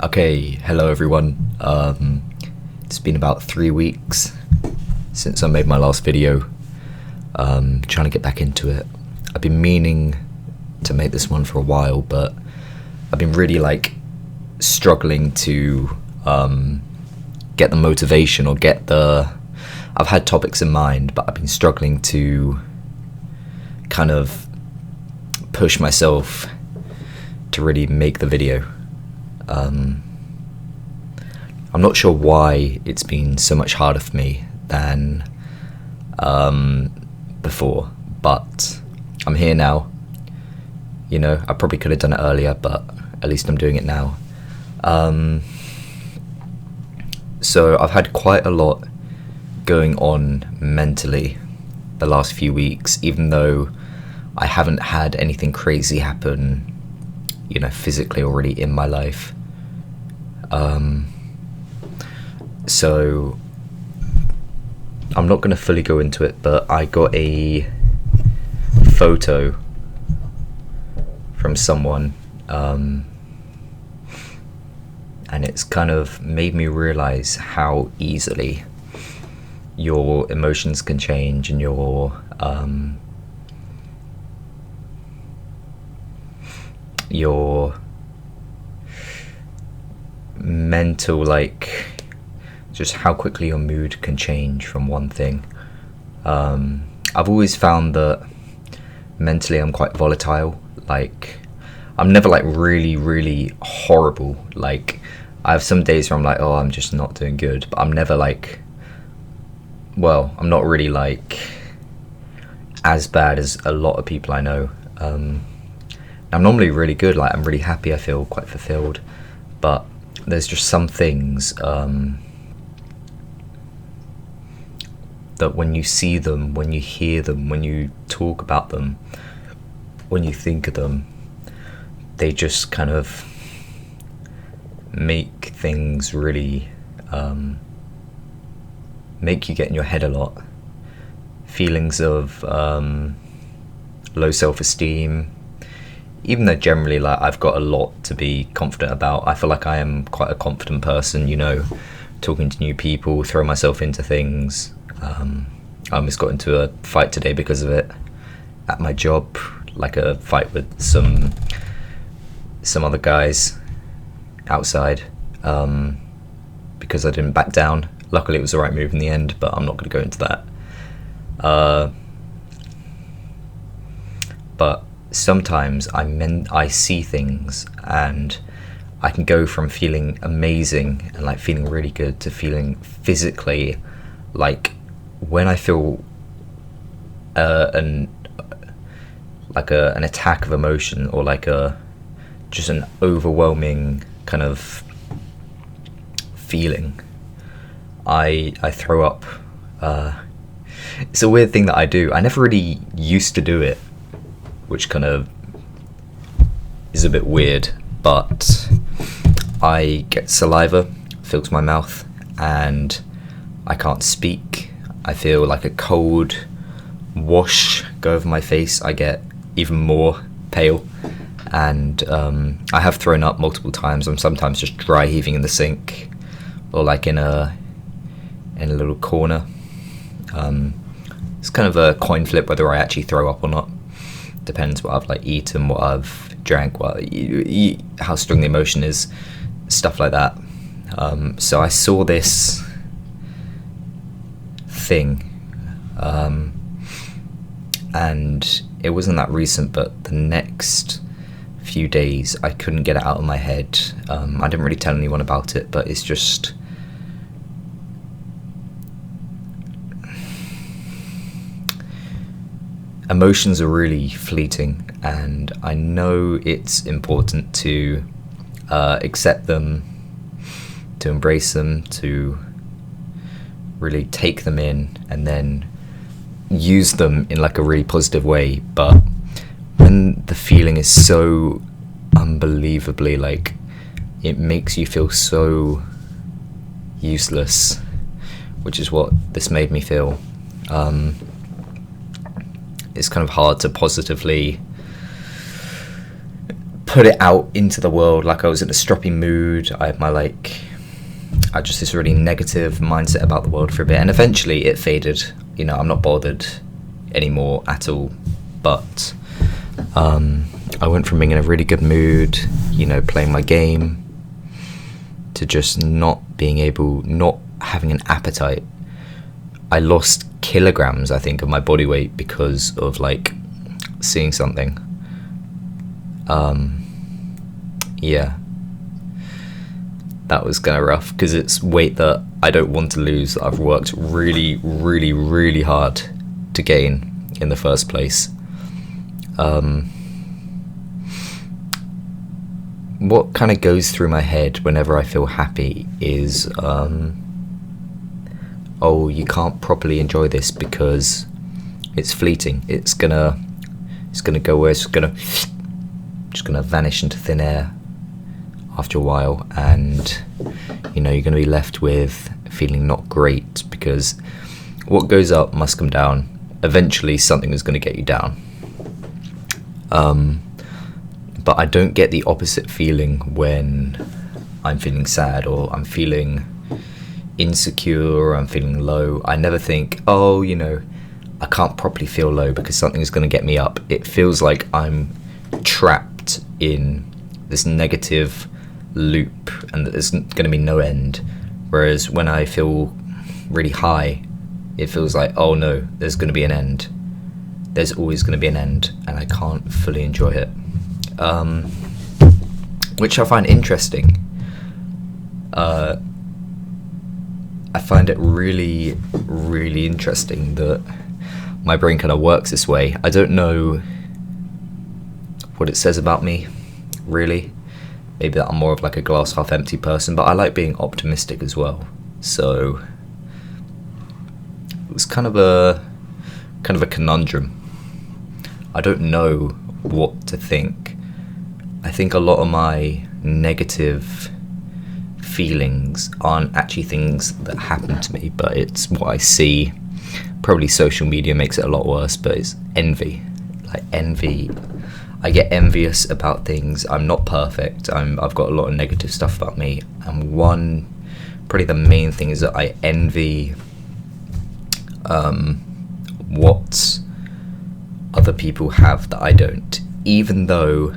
Okay, hello everyone. It's been about 3 weeks since I made my last video. Trying to get back into it. I've been meaning to make this one for a while, but I've been really struggling to get the motivation or I've had topics in mind, but I've been struggling to kind of push myself to really make the video. I'm not sure why it's been so much harder for me than before, but I'm here now. You know, I probably could have done it earlier, but at least I'm doing it now. So I've had quite a lot going on mentally the last few weeks, even though I haven't had anything crazy happen, you know, physically already in my life. So I'm not going to fully go into it, but I got a photo from someone, and it's kind of made me realize how easily your emotions can change and your mental, just how quickly your mood can change from one thing. I've always found that mentally I'm quite volatile. I'm never really horrible. I have some days where I'm like, oh, I'm just not doing good, but I'm never I'm not really as bad as a lot of people I know. I'm normally really good. I'm really happy. I feel quite fulfilled, but there's just some things that when you see them, when you hear them, when you talk about them, when you think of them, they just kind of make things really make you get in your head a lot. Feelings of low self-esteem, even though generally I've got a lot to be confident about. I feel like I am quite a confident person, you know, talking to new people, throw myself into things. I almost got into a fight today because of it at my job, a fight with some other guys outside, because I didn't back down. Luckily it was the right move in the end, but I'm not going to go into that. But sometimes I see things and I can go from feeling amazing and feeling really good to feeling physically when I feel an attack of emotion, or just an overwhelming kind of feeling, I throw up. It's a weird thing that I do. I never really used to do it, which kind of is a bit weird, but I get saliva fills my mouth and I can't speak. I feel like a cold wash go over my face. I get even more pale, and I have thrown up multiple times. I'm sometimes just dry heaving in the sink, or in a little corner. It's kind of a coin flip whether I actually throw up or not. Depends what I've eaten, what I've drank, how strong the emotion is, stuff like that. So I saw this thing, and it wasn't that recent, but the next few days I couldn't get it out of my head. I didn't really tell anyone about it, but it's just emotions are really fleeting, and I know it's important to accept them, to embrace them, to really take them in and then use them in a really positive way. But when the feeling is so unbelievably it makes you feel so useless, which is what this made me feel. It's kind of hard to positively put it out into the world. Like, I was in a stroppy mood. I had I just this really negative mindset about the world for a bit, and eventually it faded. I'm not bothered anymore at all. But I went from being in a really good mood, playing my game, to just not having an appetite. I lost kilograms, I think, of my body weight because of seeing something. Yeah, that was kind of rough, because it's weight that I don't want to lose, that I've worked really, really, really hard to gain in the first place. What kind of goes through my head whenever I feel happy is, you can't properly enjoy this because it's fleeting. It's gonna go where it's just gonna vanish into thin air after a while, and you're gonna be left with feeling not great, because what goes up must come down. Eventually something is gonna get you down. But I don't get the opposite feeling when I'm feeling sad, or I'm feeling insecure, or I'm feeling low. I never think, I can't properly feel low because something's going to get me up. It feels like I'm trapped in this negative loop and that there's going to be no end. Whereas when I feel really high, it feels like, oh no, there's going to be an end. There's always going to be an end, and I can't fully enjoy it. Which I find interesting. I find it really, really interesting that my brain kind of works this way. I don't know what it says about me, really. Maybe that I'm more of a glass half empty person, but I like being optimistic as well. So it was kind of a conundrum. I don't know what to think. I think a lot of my negative feelings aren't actually things that happen to me, but it's what I see. Probably social media makes it a lot worse, but it's envy. Envy. I get envious about things. I'm not perfect. I've got a lot of negative stuff about me, and probably the main thing is that I envy what other people have that I don't, even though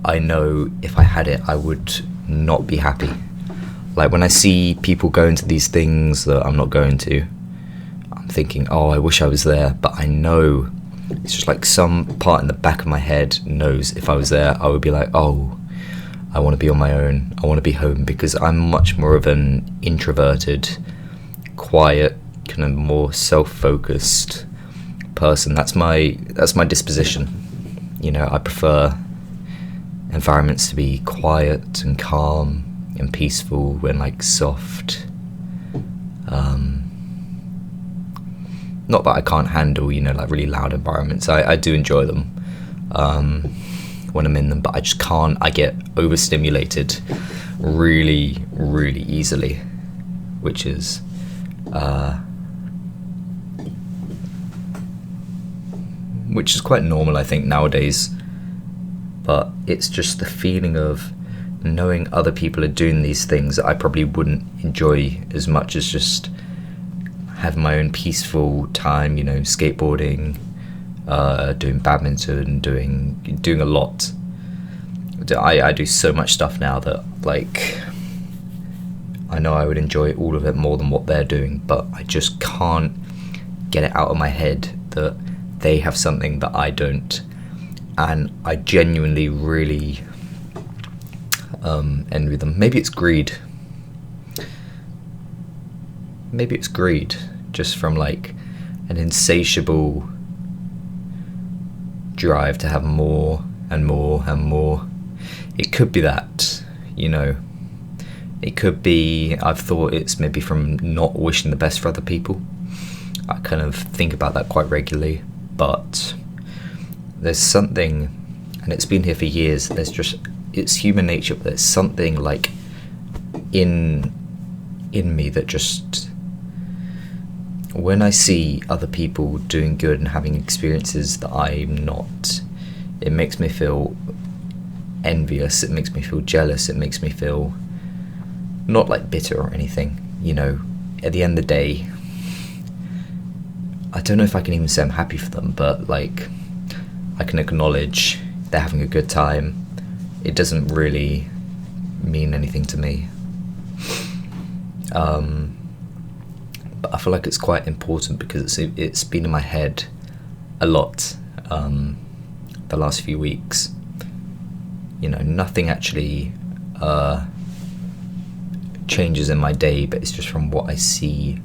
I know if I had it I would not be happy. When I see people go into these things that I'm not going to, I'm thinking, oh, I wish I was there, but I know it's just some part in the back of my head knows if I was there I would be like, oh, I want to be on my own, I want to be home, because I'm much more of an introverted, quiet, kind of more self-focused person. That's my disposition. I prefer environments to be quiet and calm and peaceful and soft. Not that I can't handle really loud environments. I do enjoy them when I'm in them, but I just can't. I get overstimulated really, really easily, which is quite normal, I think, nowadays. But it's just the feeling of knowing other people are doing these things that I probably wouldn't enjoy as much as just having my own peaceful time, skateboarding, doing badminton, doing a lot. I do so much stuff now that I know I would enjoy all of it more than what they're doing, but I just can't get it out of my head that they have something that I don't. And I genuinely really envy them. Maybe it's greed. Just from an insatiable drive to have more and more and more. It could be that, it could be, I've thought it's maybe from not wishing the best for other people. I kind of think about that quite regularly, but there's something, and it's been here for years, it's human nature, but there's something in me that just, when I see other people doing good and having experiences that I'm not, it makes me feel envious, it makes me feel jealous, it makes me feel not like bitter or anything. You know, at the end of the day, I don't know if I can even say I'm happy for them, but like, I can acknowledge they're having a good time. It doesn't really mean anything to me. But I feel like it's quite important because it's been in my head a lot the last few weeks. You know, nothing actually changes in my day, but it's just from what I see.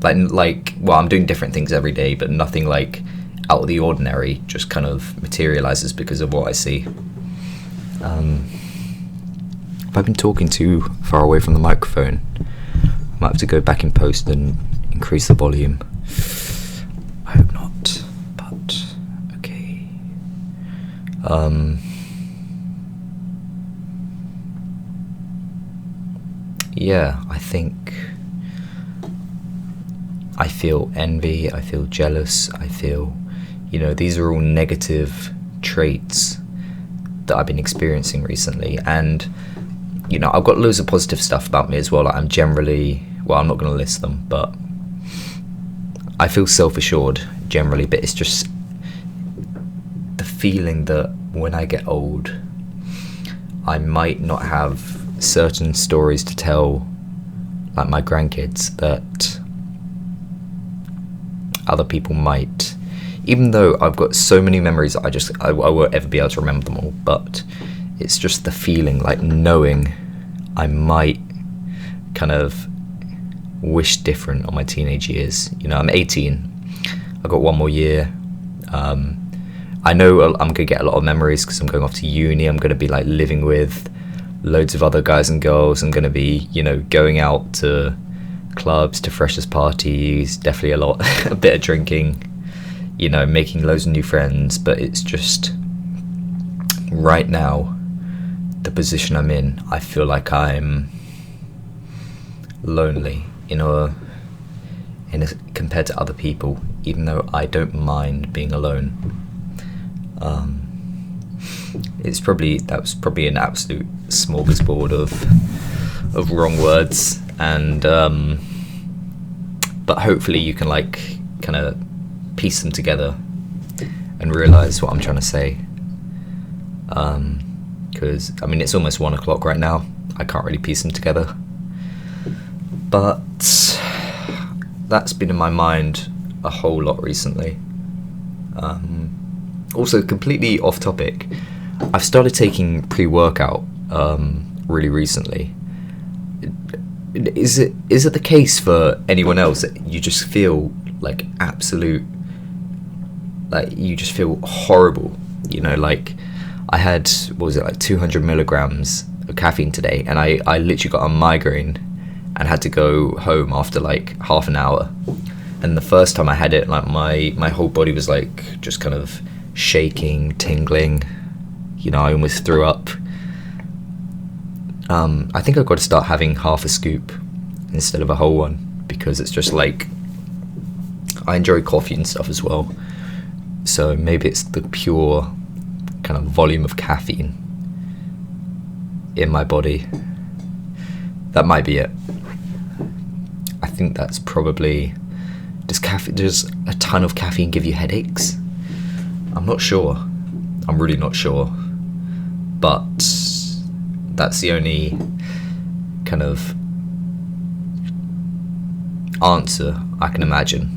Like, well, I'm doing different things every day, but nothing like out of the ordinary just kind of materializes because of what I see. If I've been talking too far away from the microphone, I might have to go back in post and increase the volume. I hope not, but okay. Yeah, I think I feel envy, I feel jealous, I feel, you know, these are all negative traits that I've been experiencing recently. And, you know, I've got loads of positive stuff about me as well. Like, I'm generally, well, I'm not going to list them, but I feel self-assured generally, but it's just the feeling that when I get old, I might not have certain stories to tell, like my grandkids, that other people might, even though I've got so many memories that I won't ever be able to remember them all. But it's just the feeling, like knowing I might kind of wish different on my teenage years. You know, I'm 18, I've got one more year. I know I'm going to get a lot of memories because I'm going off to uni. I'm going to be like living with loads of other guys and girls. I'm going to be, you know, going out to clubs, to freshers parties, definitely a bit of drinking, you know, making loads of new friends. But it's just right now, the position I'm in, I feel like I'm lonely compared to other people, even though I don't mind being alone. That was probably an absolute smorgasbord of wrong words, and but hopefully you can like kind of piece them together and realize what I'm trying to say. Because I mean, it's almost 1 o'clock right now. I can't really piece them together, but that's been in my mind a whole lot recently. Also, completely off topic, I've started taking pre-workout really recently. Is it the case for anyone else that you just feel like absolute, like you just feel horrible? You know, like I had, what was it, like 200 milligrams of caffeine today, and I literally got a migraine and had to go home after like half an hour. And the first time I had it, like my whole body was like just kind of shaking, tingling. You know, I almost threw up. I think I've got to start having half a scoop instead of a whole one, because it's just like, I enjoy coffee and stuff as well. So maybe it's the pure kind of volume of caffeine in my body. That might be it. I think that's probably... Does a ton of caffeine give you headaches? I'm not sure. I'm really not sure. But that's the only kind of answer I can imagine.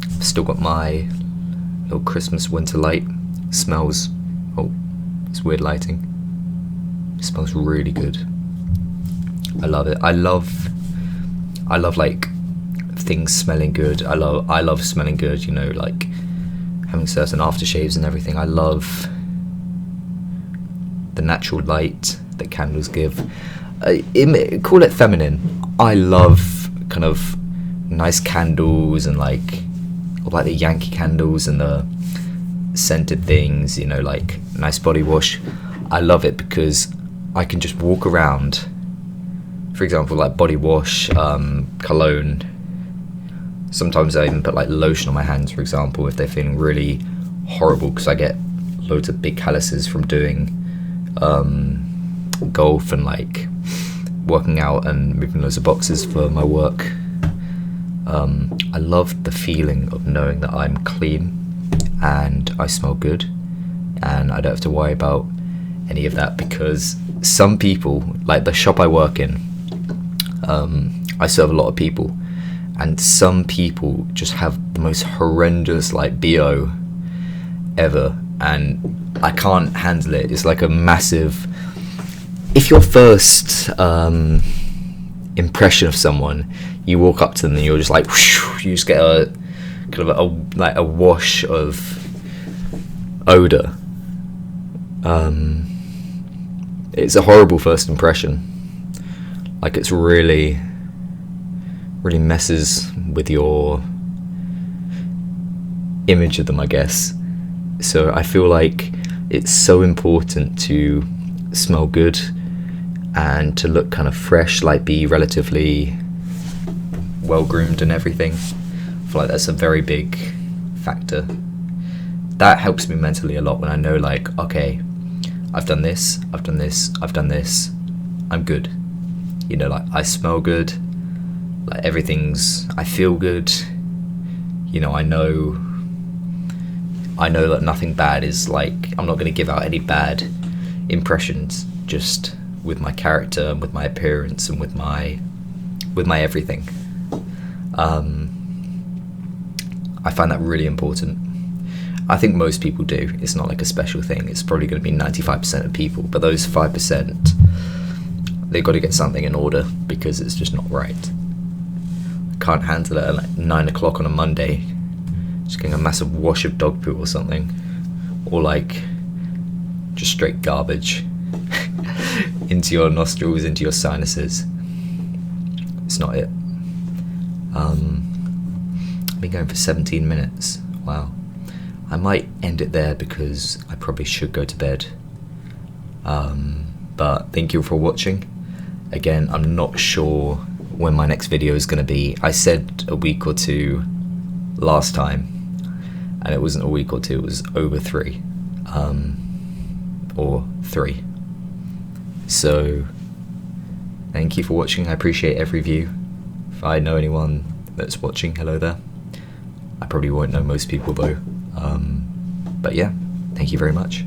I've still got my little Christmas winter light. Smells... oh, it's weird lighting. It smells really good. I love it. I love like things smelling good. I love smelling good, you know, like having certain aftershaves and everything. I love the natural light that candles give. Call it feminine. I love kind of nice candles and like the Yankee candles and the scented things, you know, like nice body wash. I love it because I can just walk around, for example, like body wash, cologne. Sometimes I even put like lotion on my hands, for example, if they're feeling really horrible, because I get loads of big calluses from doing golf and like working out and moving loads of boxes for my work. I love the feeling of knowing that I'm clean and I smell good and I don't have to worry about any of that, because some people, like the shop I work in, I serve a lot of people, and some people just have the most horrendous like BO ever, and I can't handle it. It's like a massive, if your first impression of someone, you walk up to them and you're just like whoosh, you just get a kind of a wash of odor. It's a horrible first impression. Like, it's really messes with your image of them, I guess. So I feel like it's so important to smell good and to look kind of fresh, like be relatively well groomed and everything. I feel like that's a very big factor. That helps me mentally a lot when I know, like, okay, I've done this, I've done this, I've done this, I'm good. You know, like, I smell good, like I feel good. You know, I know that nothing bad is, like, I'm not going to give out any bad impressions, just with my character and with my appearance and with my everything. I find that really important. I think most people do. It's not like a special thing. It's probably going to be 95% of people, but those 5%, they've got to get something in order, because it's just not right. I can't handle it at like 9 o'clock on a Monday, just getting a massive wash of dog poo or something, or like just straight garbage into your nostrils, into your sinuses. It's not it. I've been going for 17 minutes. Wow. I might end it there because I probably should go to bed. But thank you for watching. Again, I'm not sure when my next video is going to be. I said a week or two last time, and it wasn't a week or two, it was over 3. Or 3. So, thank you for watching. I appreciate every view. If I know anyone that's watching, hello there. I probably won't know most people though. But yeah, thank you very much.